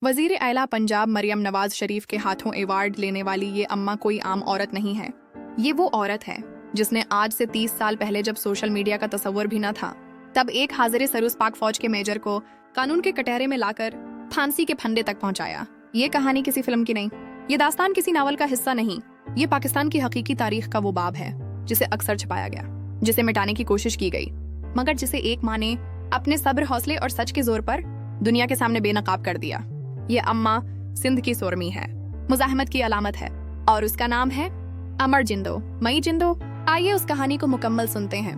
वजीर आला पंजाब मरियम नवाज शरीफ के हाथों अवार्ड लेने वाली ये अम्मा कोई आम औरत नहीं है। ये वो औरत है जिसने आज से 30 साल पहले, जब सोशल मीडिया का तस्वर भी न था, तब एक हाजिर सरूस पाक फौज के मेजर को कानून के कटहरे में लाकर फांसी के फंदे तक पहुंचाया। ये कहानी किसी फिल्म की नहीं, ये दास्तान किसी नावल का हिस्सा नहीं, ये पाकिस्तान की हकीकी तारीख का वो बाब है जिसे अक्सर छुपाया गया, जिसे मिटाने की कोशिश की गई, मगर जिसे एक माँ ने अपने सब्र, हौसले और सच के जोर पर दुनिया के सामने बेनकाब कर दिया। ये अम्मा सिंध की सोरमी है, मुजाहमत की अलामत है, और उसका नाम है अमर जिंदो, मई जिंदो। आइए उस कहानी को मुकम्मल सुनते हैं।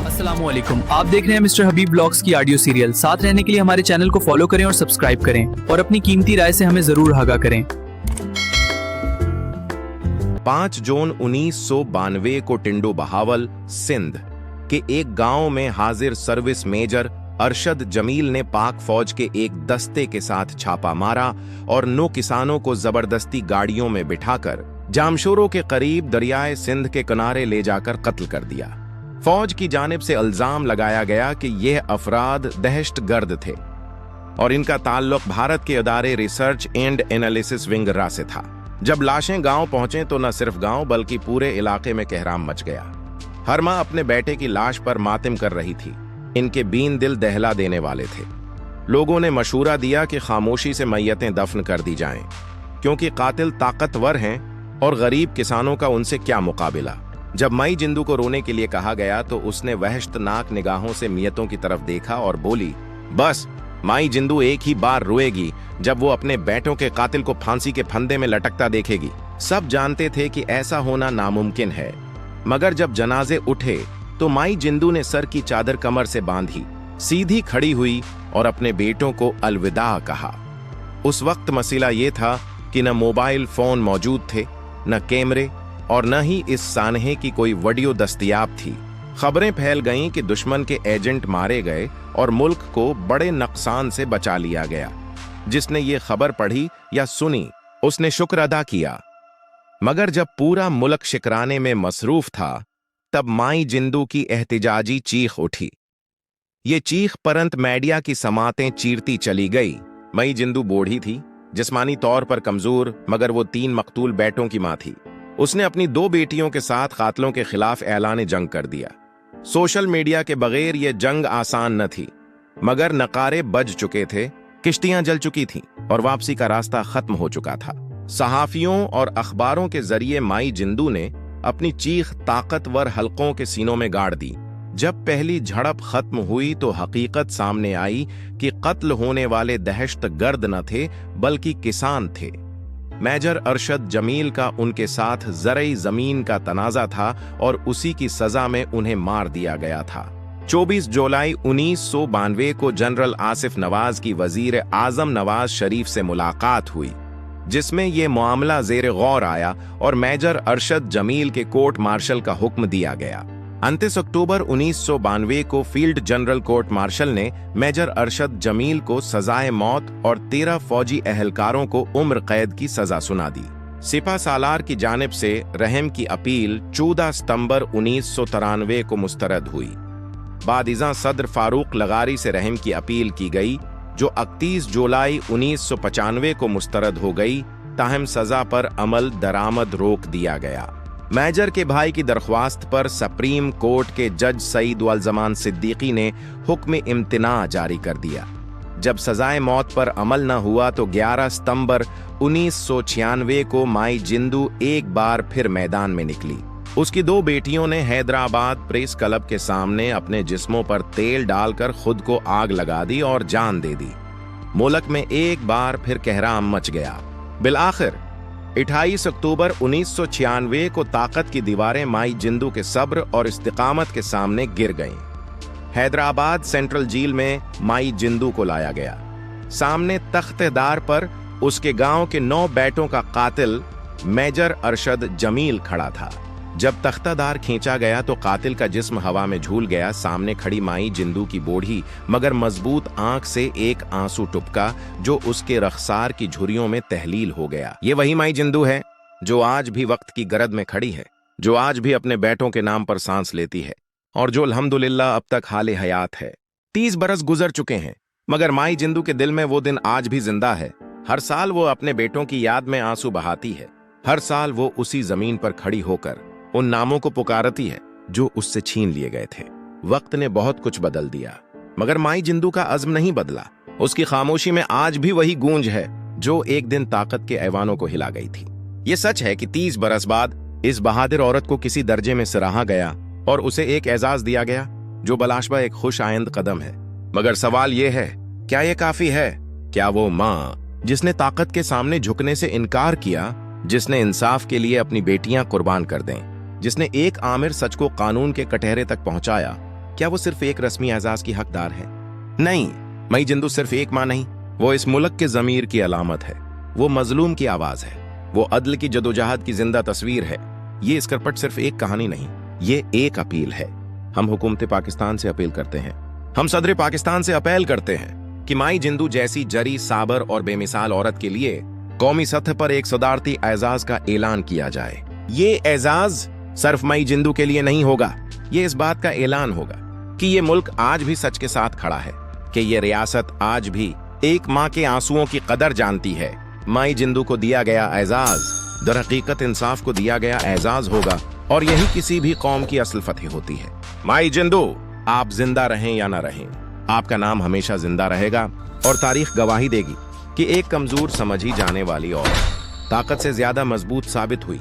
अस्सलामुअलैकुम, आप देख रहे हैं मिस्टर हबीब ब्लॉग्स की ऑडियो सीरियल। साथ रहने के लिए हमारे चैनल को फॉलो करें और सब्सक्राइब करें, और अपनी कीमती राय से हमें जरूर आगाह करें। 5 जून 1992 को टिंडो बहावल, सिंध के एक गांव में हाजिर सर्विस मेजर अरशद जमील ने पाक फौज के एक दस्ते के साथ छापा मारा और 9 किसानों को जबरदस्ती गाड़ियों में बिठाकर जामशोरों के करीब दरियाए सिंध के किनारे ले जाकर कत्ल कर दिया। फौज की जानिब से इल्जाम लगाया गया कि यह अफराद दहशतगर्द थे और इनका ताल्लुक भारत के इदारे रिसर्च एंड एनालिसिस विंग रा से था। जब लाशें गांव पहुंचे तो न सिर्फ गांव बल्कि पूरे इलाके में कहराम मच गया। हर मां अपने बेटे की लाश पर मातम कर रही थी। इनके बीन दिल दहला देने वाले थे। लोगों ने मशूरा दिया कि खामोशी से मैयतें दफन कर दी जाएं, क्योंकि कातिल ताकतवर हैं और गरीब किसानों का उनसे क्या मुकाबिला। जब मई जिंदू को रोने के लिए कहा गया तो उसने वहशतनाक निगाहों से मियतों की तरफ देखा और बोली, बस माई जिंदू एक ही बार रोएगी जब वो अपने बेटों के कातिल को फांसी के फंदे में लटकता देखेगी। सब जानते थे कि ऐसा होना नामुमकिन है, मगर जब जनाजे उठे तो माई जिंदू ने सर की चादर कमर से बांधी, सीधी खड़ी हुई और अपने बेटों को अलविदा कहा। उस वक्त मसला ये था कि न मोबाइल फोन मौजूद थे, न कैमरे, और न ही इस सानहे की कोई वीडियो दस्तयाब थी। खबरें फैल गईं कि दुश्मन के एजेंट मारे गए और मुल्क को बड़े नुकसान से बचा लिया गया। जिसने ये खबर पढ़ी या सुनी उसने शुक्र अदा किया, मगर जब पूरा मुल्क शिकराने में मसरूफ था तब माई जिंदू की एहतिजाजी चीख उठी। ये चीख परंत मीडिया की समातें चीरती चली गई। मई जिंदू बूढ़ी थी, जिस्मानी तौर पर कमजोर, मगर वो 3 मकतूल बेटों की मां थी। उसने अपनी 2 बेटियों के साथ कातलों के खिलाफ ऐलान जंग कर दिया। सोशल मीडिया के बगैर ये जंग आसान न थी, मगर नकारे बज चुके थे, किश्तियां जल चुकी थीं और वापसी का रास्ता खत्म हो चुका था। सहाफियों और अखबारों के जरिए माई जिंदू ने अपनी चीख ताकतवर हलकों के सीनों में गाड़ दी। जब पहली झड़प खत्म हुई तो हकीकत सामने आई कि कत्ल होने वाले दहशतगर्द न थे बल्कि किसान थे। मेजर अरशद जमील का उनके साथ ज़रई जमीन का तनाजा था और उसी की सजा में उन्हें मार दिया गया था। 24 जुलाई 1992 को जनरल आसिफ नवाज की वजीर आजम नवाज शरीफ से मुलाकात हुई, जिसमें यह मामला ज़ेर गौर आया और मेजर अरशद जमील के कोर्ट मार्शल का हुक्म दिया गया। 29 अक्टूबर 1992 को फील्ड जनरल कोर्ट मार्शल ने मेजर अरशद जमील को सजाए मौत और 13 फौजी एहलकारों को उम्र कैद की सजा सुना दी। सिपा सालार की जानिब से रहम की अपील 14 सितंबर 1993 को मुस्तरद हुई। बादिज़ां सदर फारूक लगारी से रहम की अपील की गई, जो 31 जुलाई 1995 को मुस्तरद हो गई, ताहम सजा पर अमल दरामद रोक दिया गया। मेजर के भाई की दरख्वास्त पर सुप्रीम कोर्ट के जज सईद वल जमान सिद्दीकी ने हुक्म इम्तिना जारी कर दिया। जब सजाए मौत पर अमल न हुआ तो 11 सितंबर 1996 को माई जिंदू एक बार फिर मैदान में निकली। उसकी 2 बेटियों ने हैदराबाद प्रेस क्लब के सामने अपने जिस्मों पर तेल डालकर खुद को आग लगा दी और जान दे दी। मुल्क में एक बार फिर कहराम मच गया। बिलाखिर 28 अक्टूबर 1996 को ताकत की दीवारें माई जिंदू के सब्र और इस्तिकामत के सामने गिर गईं। हैदराबाद सेंट्रल जेल में माई जिंदू को लाया गया। सामने तख्तेदार पर उसके गांव के 9 बेटों का कातिल मेजर अरशद जमील खड़ा था। जब तख्तादार खींचा गया तो कातिल का जिस्म हवा में झूल गया। सामने खड़ी माई जिंदू की बूढ़ी मगर मजबूत आंख से एक आंसू टपका, जो उसके रखसार की झुर्रियों में तहलील हो गया। ये वही माई जिंदू है जो आज भी वक्त की गरद में खड़ी है, जो आज भी अपने बेटों के नाम पर सांस लेती है। और जो अल्हम्दुलिल्लाह अब तक हाले हयात है। 30 बरस गुजर चुके हैं, मगर माई जिंदू के दिल में वो दिन आज भी जिंदा है। हर साल वो अपने बेटों की याद में आंसू बहाती है। हर साल वो उसी जमीन पर खड़ी होकर उन नामों को पुकारती है जो उससे छीन लिए गए थे। वक्त ने बहुत कुछ बदल दिया, मगर माई जिंदू का अज़्म नहीं बदला। उसकी खामोशी में आज भी वही गूंज है जो एक दिन ताकत के ऐवानों को हिला गई थी। ये सच है कि 30 बरस बाद इस बहादुर औरत को किसी दर्जे में सराहा गया और उसे एक एजाज दिया गया, जो बलाशबा एक खुश आइंद कदम है। मगर सवाल ये है, क्या ये काफी है? क्या वो माँ जिसने ताकत के सामने झुकने से इनकार किया, जिसने इंसाफ के लिए अपनी बेटियां कुर्बान कर दें, जिसने एक आमिर सच को कानून के कटहरे तक पहुंचाया, क्या वो सिर्फ एक रस्मी एजाज की हकदार है? नहीं, माई जिंदू सिर्फ एक माँ नहीं, वो इस मुल्क के जमीर की अलामत है। वो मजलूम की आवाज है, वो अदल की जदोजहद की जिंदा तस्वीर है। ये स्क्रपट सिर्फ एक कहानी नहीं, ये एक अपील है। हम हुकूमत पाकिस्तान से अपील करते हैं, हम सदर पाकिस्तान से अपील करते हैं कि माई जिंदू जैसी जरी, साबर और बेमिसाल औरत के लिए कौमी सतह पर एक सदारती एजाज का ऐलान किया जाए। ये एजाज सिर्फ माई जिंदू के लिए नहीं होगा, ये इस बात का ऐलान होगा कि ये मुल्क आज भी सच के साथ खड़ा है, कि ये रियासत आज भी एक माँ के आंसुओं की कदर जानती है। माई जिंदू को दिया गया एजाज दर हकीकत इंसाफ को दिया गया एजाज होगा, और यही किसी भी कौम की असल फतह होती है। माई जिंदू, आप जिंदा रहें या ना रहें, आपका नाम हमेशा जिंदा रहेगा और तारीख गवाही देगी कि एक कमजोर समझी जाने वाली औरत ताकत से ज्यादा मजबूत साबित हुई।